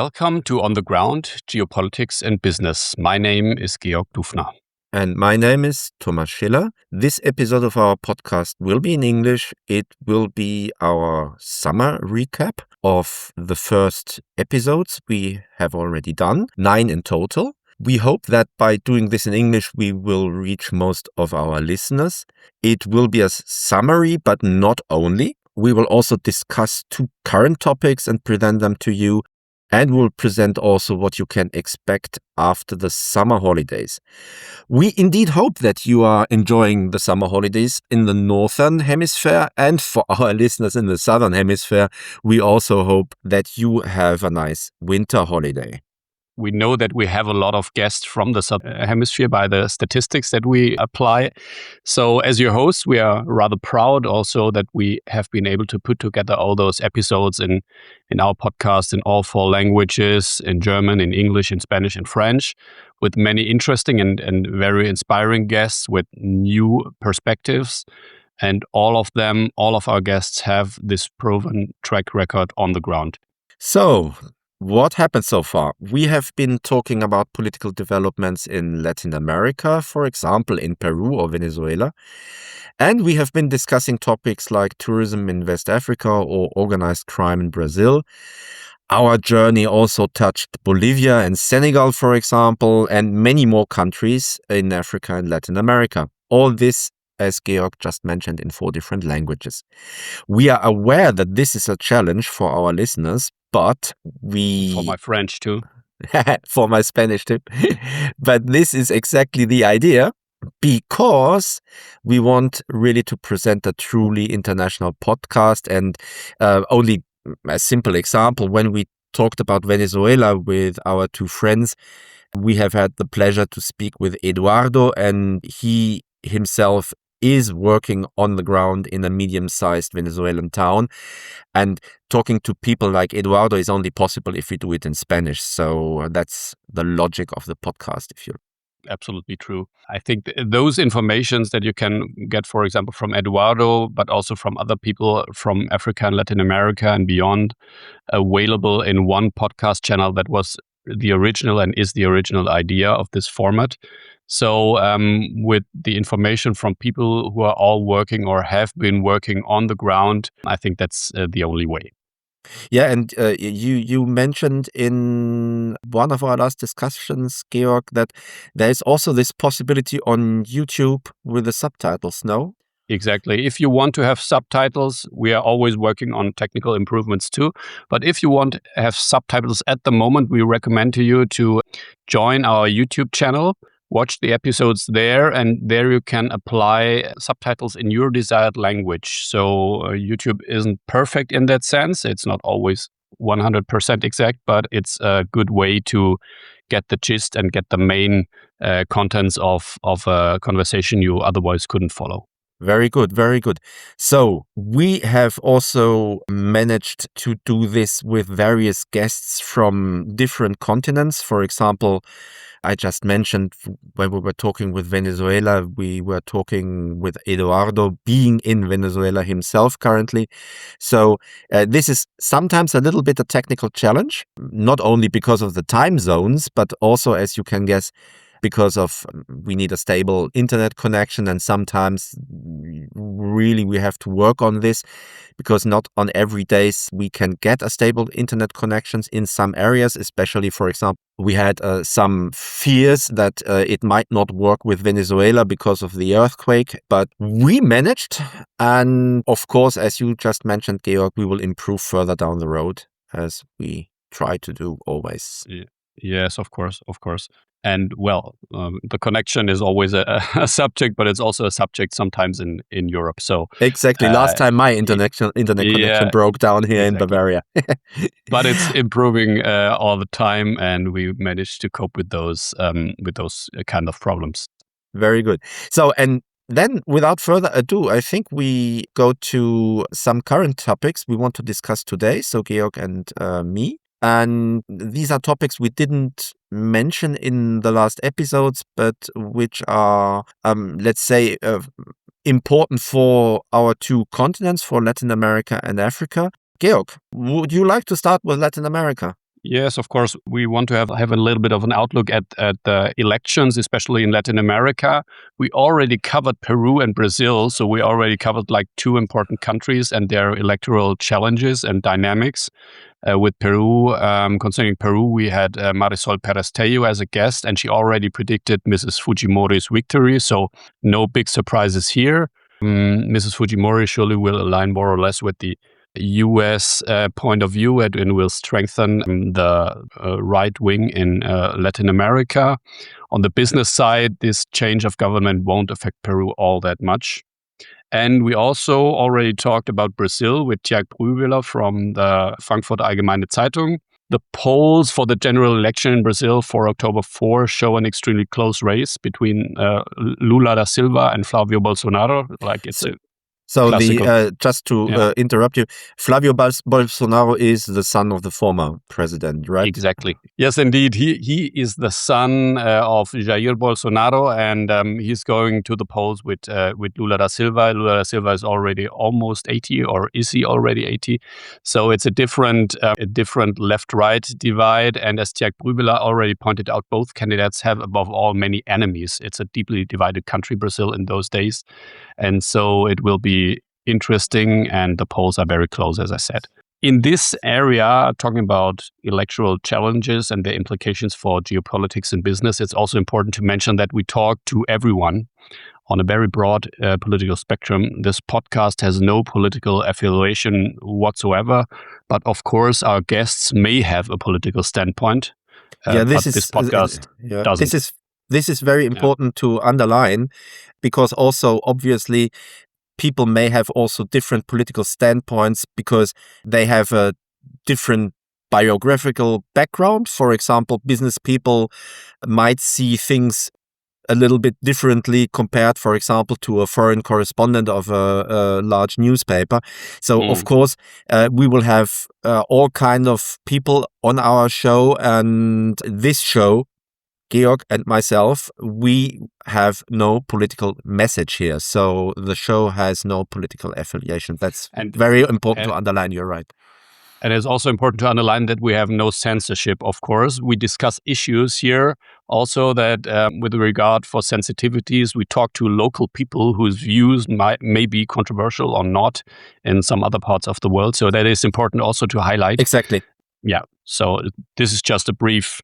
Welcome to On the Ground, Geopolitics and Business. My name is Georg Dufner. And my name is Thomas Schiller. This episode of our podcast will be in English. It will be our summer recap of the first episodes we have already done, 9 in total. We hope that by doing this in English, we will reach most of our listeners. It will be a summary, but not only. We will also discuss 2 current topics and present them to you. And we'll present also what you can expect after the summer holidays. We indeed hope that you are enjoying the summer holidays in the Northern Hemisphere. And for our listeners in the Southern Hemisphere, we also hope that you have a nice winter holiday. We know that we have a lot of guests from the Southern Hemisphere by the statistics that we apply. So as your hosts, we are rather proud also that we have been able to put together all those episodes in our podcast in all 4 languages, in German, in English, in Spanish, and French, with many interesting and very inspiring guests with new perspectives. And all of our guests have this proven track record on the ground. So, what happened so far? We have been talking about political developments in Latin America, for example, in Peru or Venezuela. And we have been discussing topics like tourism in West Africa or organized crime in Brazil. Our journey also touched Bolivia and Senegal, for example, and many more countries in Africa and Latin America. All this, as Georg just mentioned, in 4 different languages. We are aware that this is a challenge for our listeners, but For my French too. for my Spanish too. But this is exactly the idea, because we want really to present a truly international podcast. And only a simple example, when we talked about Venezuela with our 2 friends, we have had the pleasure to speak with Eduardo, and he himself is working on the ground in a medium-sized Venezuelan town. And talking to people like Eduardo is only possible if we do it in Spanish. So that's the logic of the podcast, if you Absolutely true. I think those informations that you can get, for example, from Eduardo, but also from other people from Africa and Latin America and beyond, available in one podcast channel that was the original and is the original idea of this format. So with the information from people who are all working or have been working on the ground, I think that's the only way. Yeah, and you mentioned in one of our last discussions, Georg, that there is also this possibility on YouTube with the subtitles, no? Exactly. If you want to have subtitles, we are always working on technical improvements too. But if you want to have subtitles at the moment, we recommend to you to join our YouTube channel, watch the episodes there, and there you can apply subtitles in your desired language. So YouTube isn't perfect in that sense. It's not always 100% exact, but it's a good way to get the gist and get the main contents of a conversation you otherwise couldn't follow. Very good, very good. So we have also managed to do this with various guests from different continents. For example, I just mentioned when we were talking with Venezuela, we were talking with Eduardo being in Venezuela himself currently. So this is sometimes a little bit a technical challenge, not only because of the time zones, but also, as you can guess, because of we need a stable internet connection, and sometimes really we have to work on this because not on every days we can get a stable internet connections in some areas. Especially, for example, we had some fears that it might not work with Venezuela because of the earthquake, but we managed. And of course, as you just mentioned, Georg, we will improve further down the road, as we try to do always. Yes, of course. And well, the connection is always a subject, but it's also a subject sometimes in Europe. So exactly. Last time my internet connection broke down here in Bavaria. But it's improving all the time, and we managed to cope with those kind of problems. Very good. So, and then without further ado, I think we go to some current topics we want to discuss today. So Georg and me. And these are topics we didn't mention in the last episodes, but which are, let's say, important for our 2 continents, for Latin America and Africa. Georg, would you like to start with Latin America? Yes, of course. We want to have a little bit of an outlook at the elections, especially in Latin America. We already covered Peru and Brazil, so we already covered like two important countries and their electoral challenges and dynamics. With Peru, concerning Peru, we had Marisol Perez-Tello as a guest, and she already predicted Mrs. Fujimori's victory, so no big surprises here. Mrs. Fujimori surely will align more or less with the US point of view and will strengthen the right wing in Latin America. On the business side, this change of government won't affect Peru all that much. And we also already talked about Brazil with Tjerk Brühwiller from the Frankfurter Allgemeine Zeitung. The polls for the general election in Brazil for October 4 show an extremely close race between Lula da Silva and Flavio Bolsonaro. Like it's a So classical. just to interrupt you, Flavio Bolsonaro is the son of the former president, right? Exactly. Yes, indeed. He is the son of Jair Bolsonaro, and he's going to the polls with Lula da Silva. Lula da Silva is already almost 80, or is he already 80? So it's a different left-right divide. And as Tjerk Brühwiller already pointed out, both candidates have, above all, many enemies. It's a deeply divided country, Brazil, in those days. And so it will be interesting, and the polls are very close, as I said. In this area, talking about electoral challenges and their implications for geopolitics and business, it's also important to mention that we talk to everyone on a very broad political spectrum. This podcast has no political affiliation whatsoever, but of course, our guests may have a political standpoint. This podcast doesn't. This is very important to underline, because also obviously people may have also different political standpoints because they have a different biographical background. For example, business people might see things a little bit differently compared, for example, to a foreign correspondent of a large newspaper. So, of course, we will have all kinds of people on our show, and this show, Georg and myself, we have no political message here. So the show has no political affiliation. That's very important to underline. You're right. And it's also important to underline that we have no censorship, of course. We discuss issues here. Also that with regard for sensitivities, we talk to local people whose views may be controversial or not in some other parts of the world. So that is important also to highlight. Exactly. Yeah. So this is just a brief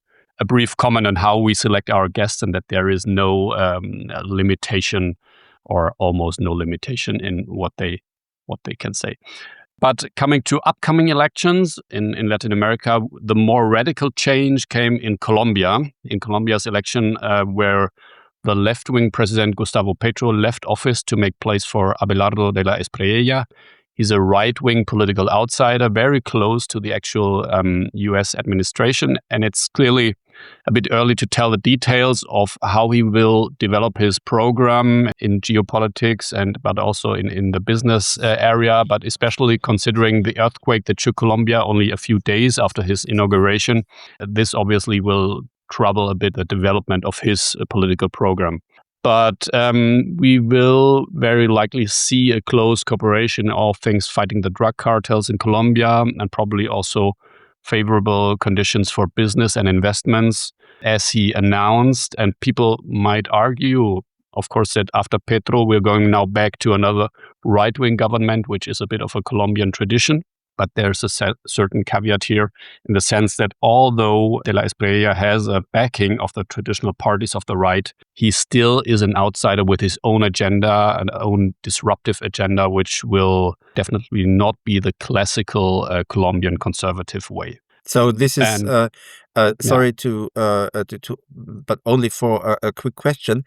comment on how we select our guests, and that there is no limitation, or almost no limitation, in what they can say. But coming to upcoming elections in Latin America, the more radical change came in Colombia. In Colombia's election, where the left-wing president Gustavo Petro left office to make place for Abelardo de la Espriella. He's a right-wing political outsider, very close to the actual US administration, and it's clearly a bit early to tell the details of how he will develop his program in geopolitics, but also in the business area, but especially considering the earthquake that shook Colombia only a few days after his inauguration. This obviously will trouble a bit the development of his political program. But we will very likely see a close cooperation of things fighting the drug cartels in Colombia, and probably also favorable conditions for business and investments, as he announced. And people might argue, of course, that after Petro, we're going now back to another right-wing government, which is a bit of a Colombian tradition. But there's a certain caveat here, in the sense that although De la Espriella has a backing of the traditional parties of the right, he still is an outsider with his own agenda, an own disruptive agenda, which will definitely not be the classical Colombian conservative way. So this is sorry to but only for a quick question.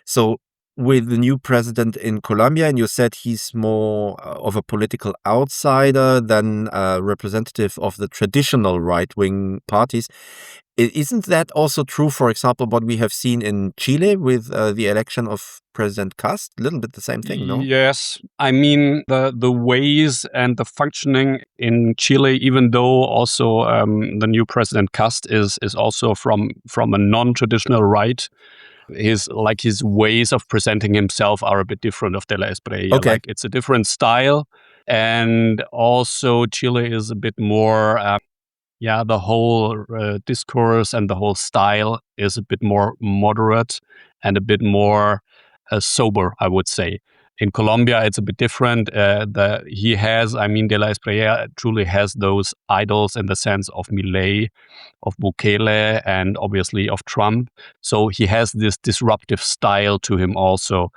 So with the new president in Colombia, and you said he's more of a political outsider than a representative of the traditional right-wing parties. Isn't that also true, for example, what we have seen in Chile with the election of President Cast? A little bit the same thing, no? Yes. I mean, the ways and the functioning in Chile, even though also the new President Cast is also from a non-traditional right, his ways of presenting himself are a bit different of De la Espriella. Okay. Like, it's a different style, and also Chile is a bit more the whole discourse and the whole style is a bit more moderate and a bit more sober, I would say. In Colombia, it's a bit different. De la Espriella truly has those idols in the sense of Milei, of Bukele, and obviously of Trump. So he has this disruptive style to him also.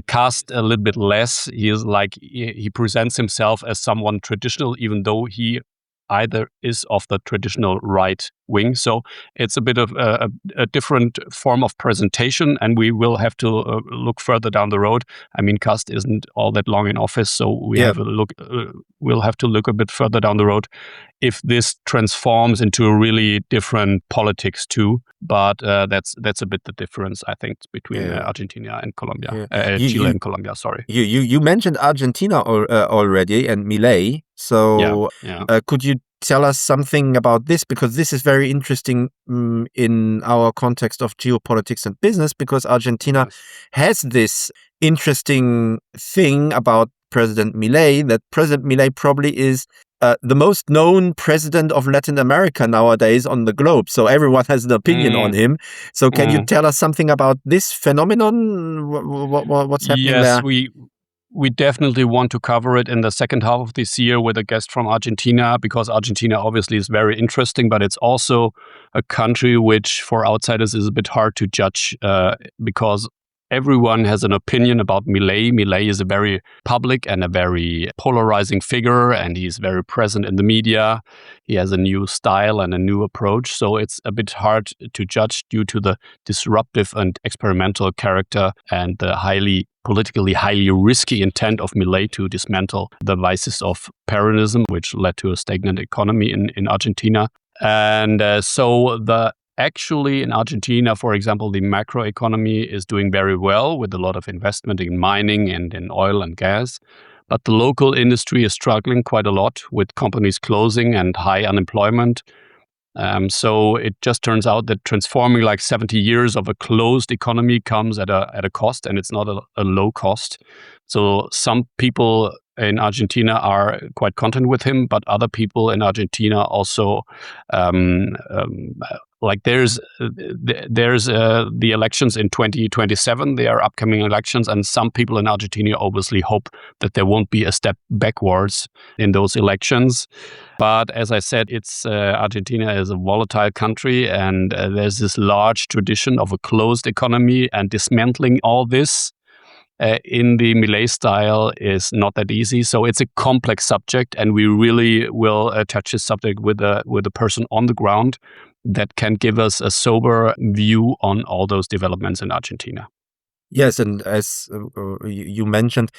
Cast a little bit less. He presents himself as someone traditional, even though he either is of the traditional right wing. So it's a bit of a different form of presentation, and we will have to look further down the road. I mean, Cast isn't all that long in office, so we'll have to look a bit further down the road if this transforms into a really different politics too. But that's a bit the difference, I think, between Argentina and Colombia, Chile and Colombia. Sorry. You mentioned Argentina already and Milei. So could you tell us something about this? Because this is very interesting in our context of geopolitics and business, because Argentina has this interesting thing about President Milei, that President Milei probably is the most known president of Latin America nowadays on the globe. So everyone has an opinion on him. So can you tell us something about this phenomenon? What's happening there? Yes, we definitely want to cover it in the second half of this year with a guest from Argentina, because Argentina obviously is very interesting, but it's also a country which for outsiders is a bit hard to judge because everyone has an opinion about Milei. Milei is a very public and a very polarizing figure, and he's very present in the media. He has a new style and a new approach, so it's a bit hard to judge due to the disruptive and experimental character and the politically highly risky intent of Milei to dismantle the vices of Peronism, which led to a stagnant economy in Argentina. And Actually, in Argentina, for example, the macroeconomy is doing very well with a lot of investment in mining and in oil and gas. But the local industry is struggling quite a lot with companies closing and high unemployment. So it just turns out that transforming like 70 years of a closed economy comes at a cost, and it's not a low cost. So some people in Argentina are quite content with him, but other people in Argentina also there's the elections in 2027. They are upcoming elections, and some people in Argentina obviously hope that there won't be a step backwards in those elections. But as I said, Argentina is a volatile country, and there's this large tradition of a closed economy, and dismantling all this in the Milei style is not that easy. So it's a complex subject, and we really will touch this subject with a person on the ground that can give us a sober view on all those developments in Argentina. Yes, and as you mentioned,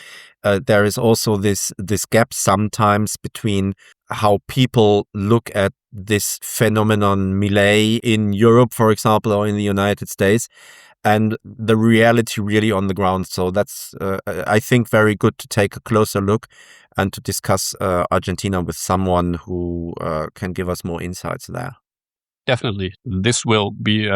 there is also this gap sometimes between how people look at this phenomenon Milei in Europe, for example, or in the United States, and the reality really on the ground. So that's, I think, very good to take a closer look and to discuss Argentina with someone who can give us more insights there. Definitely. This will be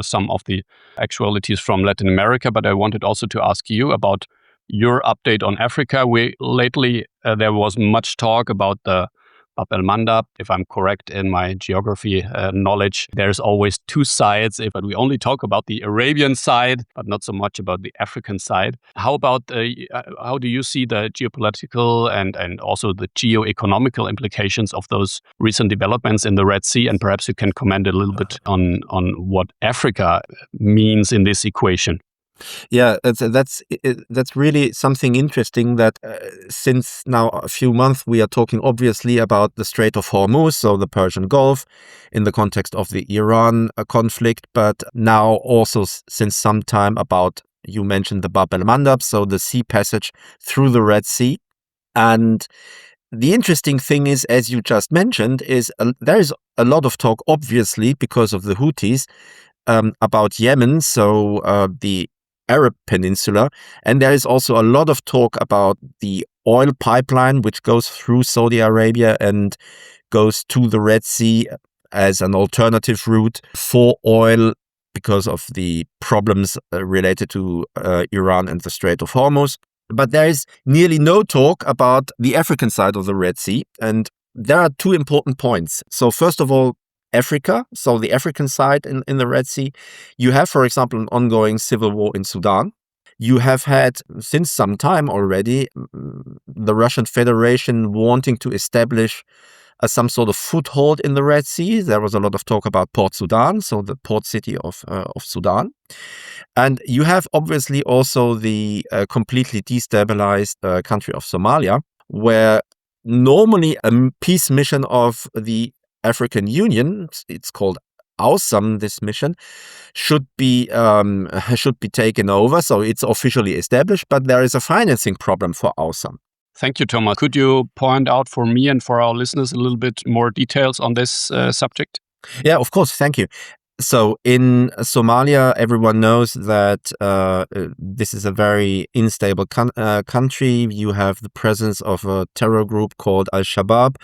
some of the actualities from Latin America, but I wanted also to ask you about your update on Africa. Lately, there was much talk about the Bab-el-Mandeb. If I'm correct in my geography knowledge, there's always two sides, but we only talk about the Arabian side, but not so much about the African side. How do you see the geopolitical and also the geo-economical implications of those recent developments in the Red Sea? And perhaps you can comment a little bit on what Africa means in this equation. Yeah, that's really something interesting that since now a few months we are talking obviously about the Strait of Hormuz, so the Persian Gulf, in the context of the Iran conflict, but now also since some time about, you mentioned the Bab-el-Mandeb, so the sea passage through the Red Sea. And the interesting thing is, as you just mentioned, is there is a lot of talk, obviously, because of the Houthis, about Yemen, so the Arab Peninsula, and there is also a lot of talk about the oil pipeline which goes through Saudi Arabia and goes to the Red Sea as an alternative route for oil because of the problems related to Iran and the Strait of Hormuz. But there is nearly no talk about the African side of the Red Sea, and there are two important points. So first of all, Africa, so the African side in the Red Sea, you have, for example, an ongoing civil war in Sudan. You have had, since some time already, the Russian Federation wanting to establish some sort of foothold in the Red Sea. There was a lot of talk about Port Sudan, so the port city of Sudan. And you have obviously also the completely destabilized country of Somalia, where normally a peace mission of the African Union, it's called AUSAM, this mission, should be taken over. So it's officially established, but there is a financing problem for AUSAM. Thank you, Thomas. Could you point out for me and for our listeners a little bit more details on this subject? Yeah, of course. Thank you. So in Somalia, everyone knows that this is a very unstable country. You have the presence of a terror group called Al-Shabaab,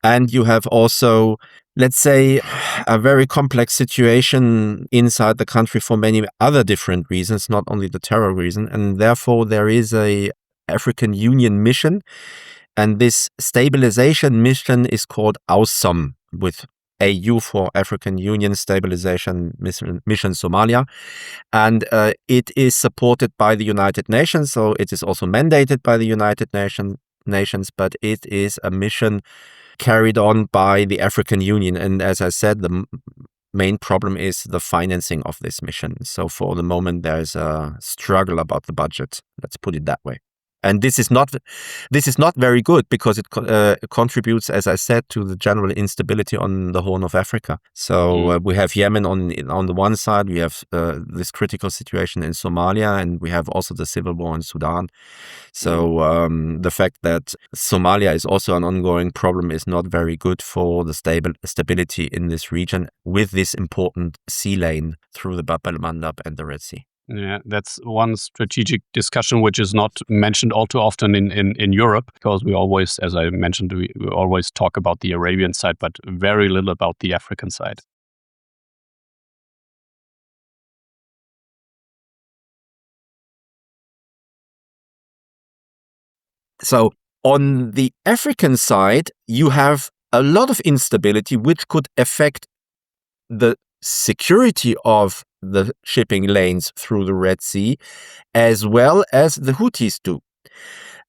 and you have also, let's say, a very complex situation inside the country for many other different reasons, not only the terror reason. And therefore, there is a African Union mission, and this stabilization mission is called AUSAM, with AU for African Union Stabilization Mission Somalia, and it is supported by the United Nations, so it is also mandated by the United Nations, but it is a mission carried on by the African Union, and as I said, the main problem is the financing of this mission. So for the moment, there is a struggle about the budget. Let's put it that way. And this is not very good because it contributes, as I said, to the general instability on the Horn of Africa. So we have Yemen on the one side, we have this critical situation in Somalia, and we have also the civil war in Sudan. So the fact that Somalia is also an ongoing problem is not very good for the stability in this region with this important sea lane through the Bab-el-Mandeb and the Red Sea. Yeah, that's one strategic discussion which is not mentioned all too often in Europe, because we always, as I mentioned, we always talk about the Arabian side, but very little about the African side. So on the African side, you have a lot of instability which could affect the security of the shipping lanes through the Red Sea, as well as the Houthis do.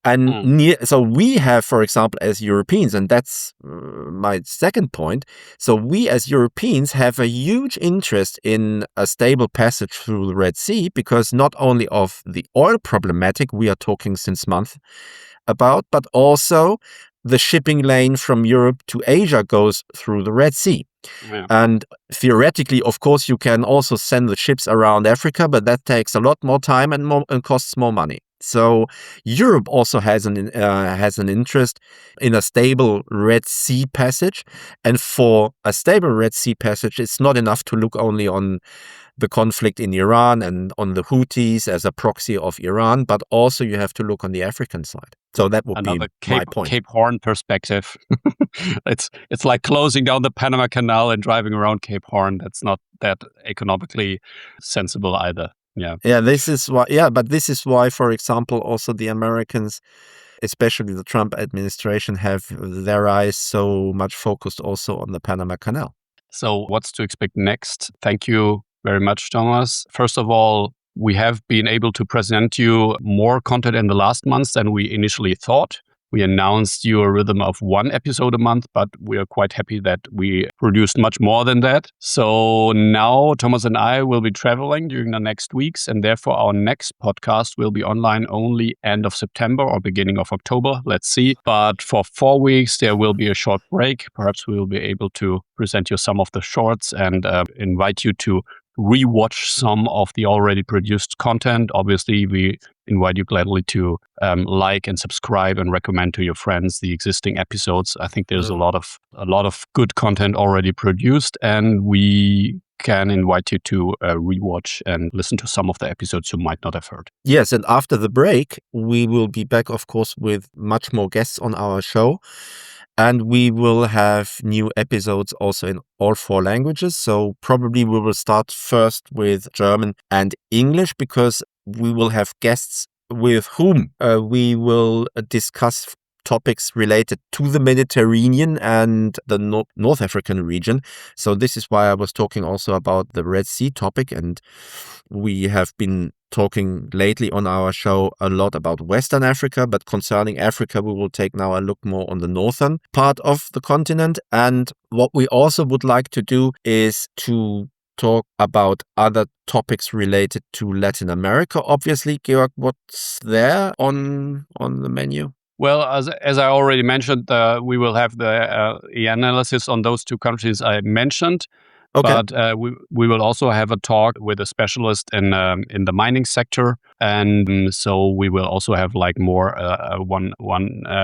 And so we have, for example, as Europeans, and that's my second point, so we as Europeans have a huge interest in a stable passage through the Red Sea, because not only of the oil problematic we are talking since months about, but also the shipping lane from Europe to Asia goes through the Red Sea. Yeah. And theoretically, of course, you can also send the ships around Africa, but that takes a lot more time and costs more money. So Europe also has an interest in a stable Red Sea passage. And for a stable Red Sea passage, it's not enough to look only on the conflict in Iran and on the Houthis as a proxy of Iran, but also you have to look on the African side. So that would be my point. Cape Horn perspective. It's like closing down the Panama Canal and driving around Cape Horn. That's not that economically sensible either. Yeah. Yeah, this is why. Yeah, but this is why, for example, also the Americans, especially the Trump administration, have their eyes so much focused also on the Panama Canal. So what's to expect next? Thank you very much, Thomas. First of all, we have been able to present you more content in the last months than we initially thought. We announced you a rhythm of 1 episode a month, but we are quite happy that we produced much more than that. So now Thomas and I will be traveling during the next weeks, and therefore our next podcast will be online only end of September or beginning of October. Let's see. But for 4 weeks, there will be a short break. Perhaps we will be able to present you some of the shorts and invite you to rewatch some of the already produced content. Obviously, we invite you gladly to like and subscribe and recommend to your friends the existing episodes. I think there's a lot of good content already produced, and we can invite you to rewatch and listen to some of the episodes you might not have heard. Yes, and after the break, we will be back, of course, with much more guests on our show. And we will have new episodes also in all 4 languages. So probably we will start first with German and English, because we will have guests with whom we will discuss topics related to the Mediterranean and the North African region. So this is why I was talking also about the Red Sea topic. And we have been talking lately on our show a lot about Western Africa, but concerning Africa, we will take now a look more on the northern part of the continent. And what we also would like to do is to talk about other topics related to Latin America. Obviously, Georg, what's there on the menu? Well, as I already mentioned, we will have the analysis on those two countries I mentioned. Okay. But we will also have a talk with a specialist in the mining sector, and so we will also have like more one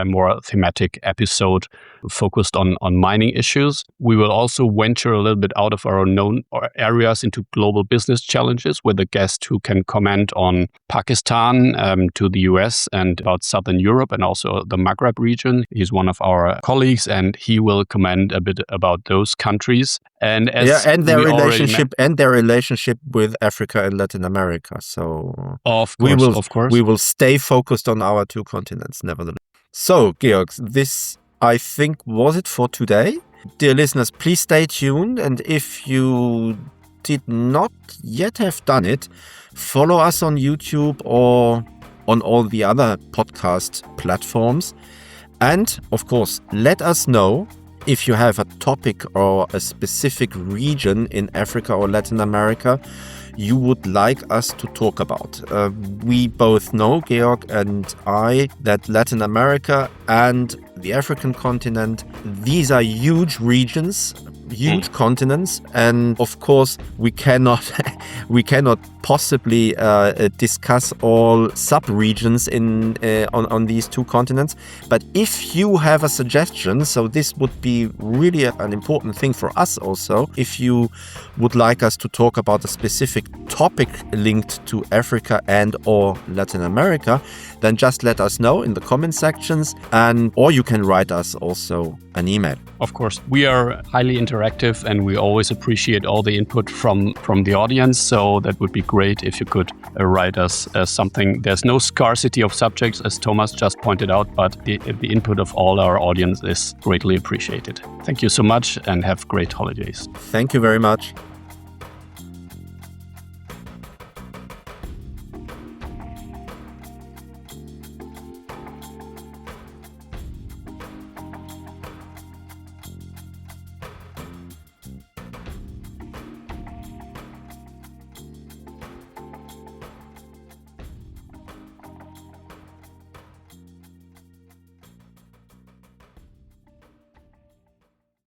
more thematic episode focused on mining issues. We will also venture a little bit out of our known areas into global business challenges with a guest who can comment on Pakistan to the US and about Southern Europe and also the Maghreb region. He's one of our colleagues, and he will comment a bit about those countries. And their relationship with Africa and Latin America. So of course, we will stay focused on our two continents, nevertheless. So, Georg, this I think was it for today. Dear listeners, please stay tuned, and if you did not yet have done it, follow us on YouTube or on all the other podcast platforms, and of course, let us know if you have a topic or a specific region in Africa or Latin America you would like us to talk about. We both know, Georg and I, that Latin America and the African continent, these are huge regions, huge continents, and of course we cannot possibly discuss all sub-regions on these two continents. But if you have a suggestion, so this would be really an important thing for us also, if you would like us to talk about a specific topic linked to Africa and or Latin America, then just let us know in the comment sections, or you can write us also an email. Of course, we are highly interactive and we always appreciate all the input from the audience. So that would be great if you could write us something. There's no scarcity of subjects, as Thomas just pointed out, but the input of all our audience is greatly appreciated. Thank you so much and have great holidays. Thank you very much.